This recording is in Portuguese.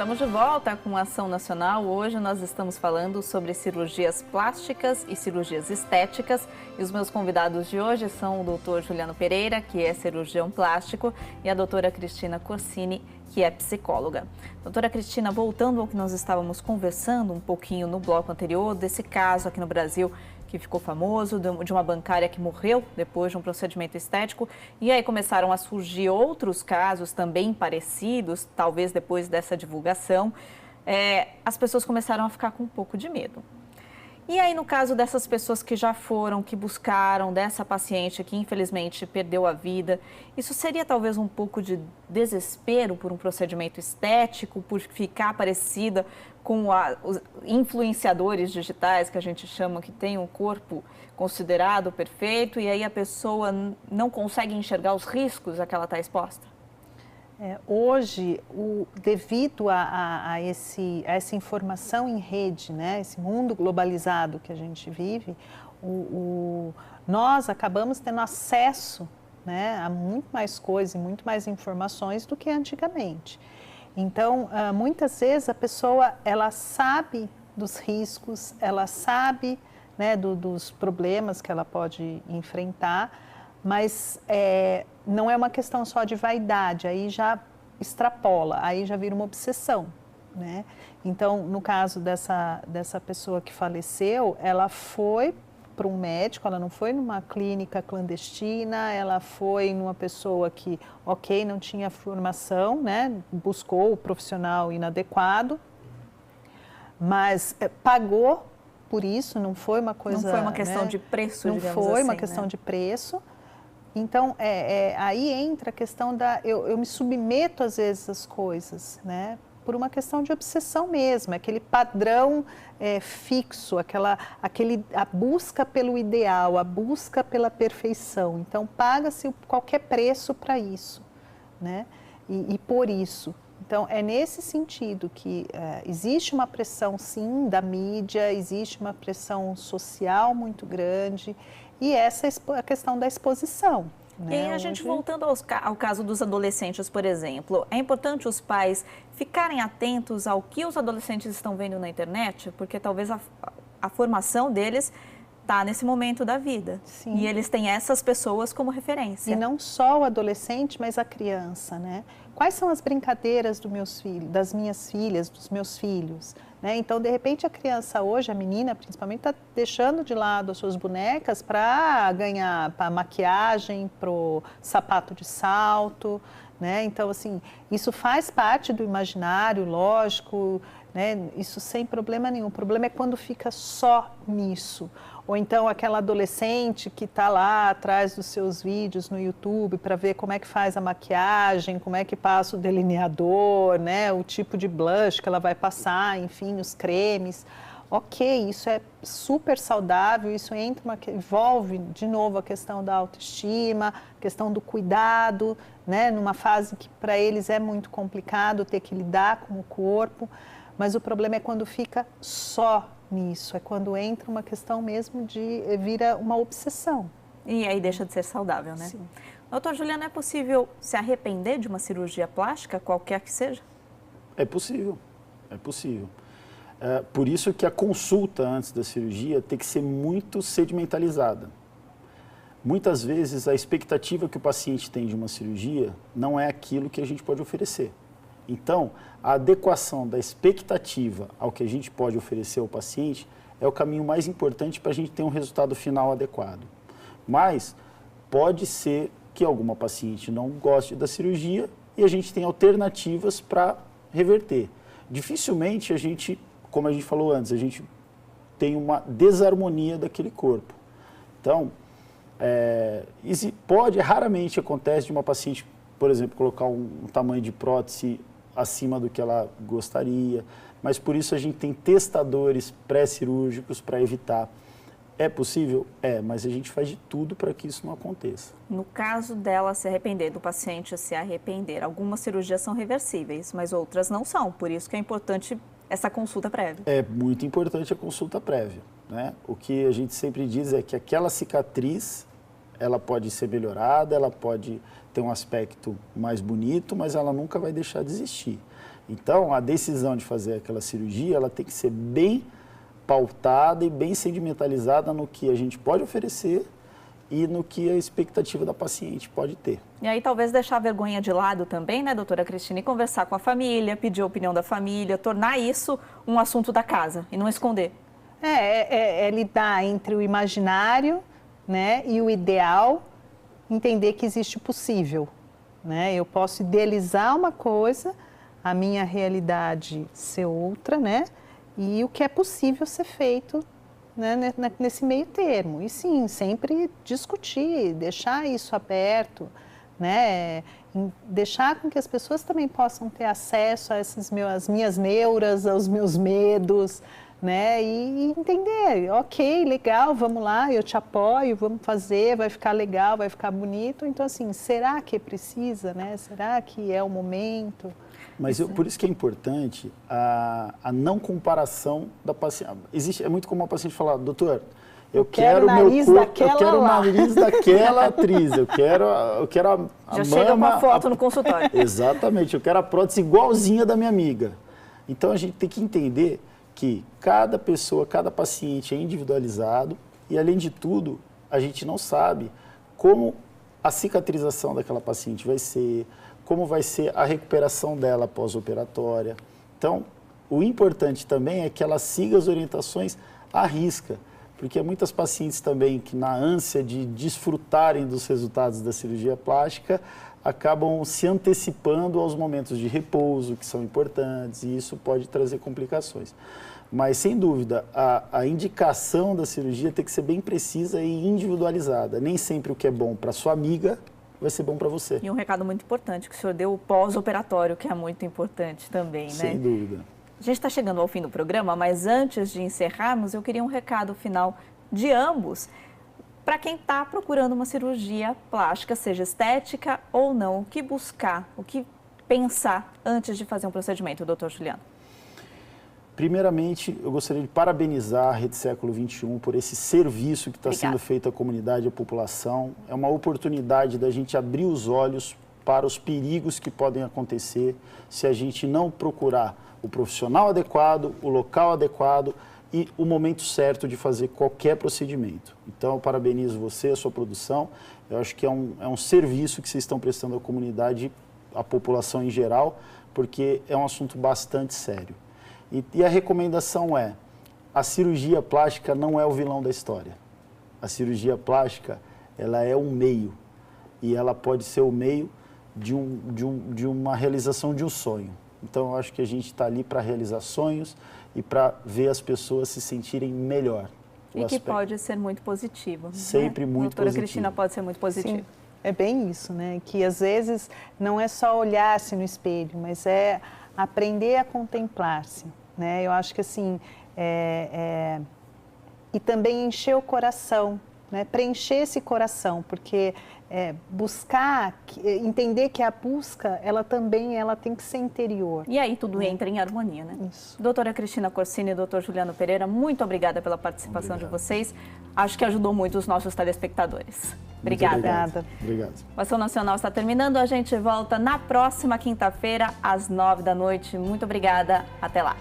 Estamos de volta com a Ação Nacional. Hoje nós estamos falando sobre cirurgias plásticas e cirurgias estéticas. E os meus convidados de hoje são o doutor Juliano Pereira, que é cirurgião plástico, e a doutora Cristina Corsini, que é psicóloga. Doutora Cristina, voltando ao que nós estávamos conversando um pouquinho no bloco anterior, desse caso aqui no Brasil que ficou famoso, de uma bancária que morreu depois de um procedimento estético, e aí começaram a surgir outros casos também parecidos, talvez depois dessa divulgação, as pessoas começaram a ficar com um pouco de medo. E aí, no caso dessas pessoas que já foram, que buscaram, dessa paciente que infelizmente perdeu a vida, isso seria talvez um pouco de desespero por um procedimento estético, por ficar parecida com os influenciadores digitais, que a gente chama, que tem um corpo considerado perfeito, e aí a pessoa não consegue enxergar os riscos a que ela está exposta? Hoje, devido a essa informação em rede, né, esse mundo globalizado que a gente vive, nós acabamos tendo acesso, né, a muito mais coisas e muito mais informações do que antigamente. Então, muitas vezes a pessoa ela sabe dos riscos, ela sabe, né, dos problemas que ela pode enfrentar, mas não é uma questão só de vaidade, aí já extrapola, aí já vira uma obsessão, né? Então, no caso dessa pessoa que faleceu, ela foi para um médico, ela não foi numa clínica clandestina, ela foi numa pessoa que, ok, não tinha formação, né? Buscou o profissional inadequado, mas pagou por isso, não foi uma coisa... Não foi uma questão, né, de preço, digamos assim. Não foi uma questão, né, de preço. Então, aí entra a questão eu me submeto às vezes às coisas, né? Por uma questão de obsessão mesmo, aquele padrão fixo, a busca pelo ideal, a busca pela perfeição. Então, paga-se qualquer preço para isso, né? E por isso. Então, é nesse sentido que existe uma pressão, sim, da mídia, existe uma pressão social muito grande, e essa é a questão da exposição. E aí, a gente voltando ao caso dos adolescentes, por exemplo, é importante os pais ficarem atentos ao que os adolescentes estão vendo na internet, porque talvez a formação deles está nesse momento da vida. Sim. E eles têm essas pessoas como referência. E não só o adolescente, mas a criança, né? Quais são as brincadeiras das minhas filhas, dos meus filhos? Né? Então, de repente, a criança hoje, a menina principalmente, está deixando de lado as suas bonecas para ganhar para maquiagem, para o sapato de salto, né? Então, assim, isso faz parte do imaginário, lógico, né? Isso sem problema nenhum. O problema é quando fica só nisso. Ou então aquela adolescente que está lá atrás dos seus vídeos no YouTube para ver como é que faz a maquiagem, como é que passa o delineador, né? O tipo de blush que ela vai passar, enfim, os cremes. Ok, isso é super saudável, isso envolve de novo a questão da autoestima, a questão do cuidado, né? Numa fase que para eles é muito complicado ter que lidar com o corpo, mas o problema é quando fica só nisso, é quando entra uma questão mesmo vira uma obsessão. E aí deixa de ser saudável, né? Sim. Doutor Juliano, é possível se arrepender de uma cirurgia plástica, qualquer que seja? É possível, é possível. Por isso que a consulta antes da cirurgia tem que ser muito sedimentalizada. Muitas vezes a expectativa que o paciente tem de uma cirurgia não é aquilo que a gente pode oferecer. Então, a adequação da expectativa ao que a gente pode oferecer ao paciente é o caminho mais importante para a gente ter um resultado final adequado. Mas pode ser que alguma paciente não goste da cirurgia e a gente tem alternativas para reverter. Dificilmente a gente, como a gente falou antes, a gente tem uma desarmonia daquele corpo. Então, raramente acontece de uma paciente, por exemplo, colocar um tamanho de prótese acima do que ela gostaria, mas por isso a gente tem testadores pré-cirúrgicos para evitar. É possível? É, mas a gente faz de tudo para que isso não aconteça. No caso dela se arrepender, do paciente se arrepender, algumas cirurgias são reversíveis, mas outras não são, por isso que é importante essa consulta prévia. É muito importante a consulta prévia, né? O que a gente sempre diz é que aquela cicatriz, ela pode ser melhorada, ela pode ter um aspecto mais bonito, mas ela nunca vai deixar de existir. Então, a decisão de fazer aquela cirurgia, ela tem que ser bem pautada e bem sedimentalizada no que a gente pode oferecer e no que a expectativa da paciente pode ter. E aí talvez deixar a vergonha de lado também, né, doutora Cristina, e conversar com a família, pedir a opinião da família, tornar isso um assunto da casa e não esconder. É lidar entre o imaginário, né, e o ideal, entender que existe o possível, né? Eu posso idealizar uma coisa, a minha realidade ser outra, né? E o que é possível ser feito, né, nesse meio termo. E sim, sempre discutir, deixar isso aberto, né? Deixar com que as pessoas também possam ter acesso a às minhas neuras, aos meus medos, né? E entender, ok, legal, vamos lá, eu te apoio, vamos fazer, vai ficar legal, vai ficar bonito. Então, assim, será que precisa, né? Será que é o momento? Mas por isso que é importante a não comparação da paciente. É muito comum a paciente falar, doutor, eu quero o nariz daquela atriz, eu quero a Já chega com a foto no consultório. Exatamente, eu quero a prótese igualzinha da minha amiga. Então a gente tem que entender que cada pessoa, cada paciente é individualizado e, além de tudo, a gente não sabe como a cicatrização daquela paciente vai ser, como vai ser a recuperação dela pós-operatória. Então, o importante também é que ela siga as orientações à risca, porque há muitas pacientes também que, na ânsia de desfrutarem dos resultados da cirurgia plástica, acabam se antecipando aos momentos de repouso, que são importantes, e isso pode trazer complicações. Mas, sem dúvida, a indicação da cirurgia tem que ser bem precisa e individualizada. Nem sempre o que é bom para sua amiga vai ser bom para você. E um recado muito importante que o senhor deu, o pós-operatório, que é muito importante também, né? Sem dúvida. A gente está chegando ao fim do programa, mas antes de encerrarmos, eu queria um recado final de ambos, para quem está procurando uma cirurgia plástica, seja estética ou não, o que buscar, o que pensar antes de fazer um procedimento, doutor Juliano? Primeiramente, eu gostaria de parabenizar a Rede Século XXI por esse serviço que está sendo feito à comunidade e à população. É uma oportunidade da gente abrir os olhos para os perigos que podem acontecer se a gente não procurar o profissional adequado, o local adequado e o momento certo de fazer qualquer procedimento. Então, eu parabenizo você, a sua produção. Eu acho que é um serviço que vocês estão prestando à comunidade, à população em geral, porque é um assunto bastante sério. E a recomendação é, a cirurgia plástica não é o vilão da história. A cirurgia plástica, ela é um meio, e ela pode ser o meio de uma realização de um sonho. Então, eu acho que a gente está ali para realizar sonhos e para ver as pessoas se sentirem melhor. E que pode ser muito positivo. Sempre muito positivo. Doutora Cristina, pode ser muito positivo. Sim, é bem isso, né? Que às vezes não é só olhar-se no espelho, mas é aprender a contemplar-se, né? Eu acho que assim, e também encher o coração, né? Preencher esse coração, porque buscar, entender que a busca, ela tem que ser interior. E aí tudo entra em harmonia, né? Isso. Doutora Cristina Corsini e doutor Juliano Pereira, muito obrigada pela participação de vocês. Acho que ajudou muito os nossos telespectadores. Obrigada. Obrigado. O Ação Nacional está terminando. A gente volta na próxima quinta-feira, às 9 da noite. Muito obrigada. Até lá.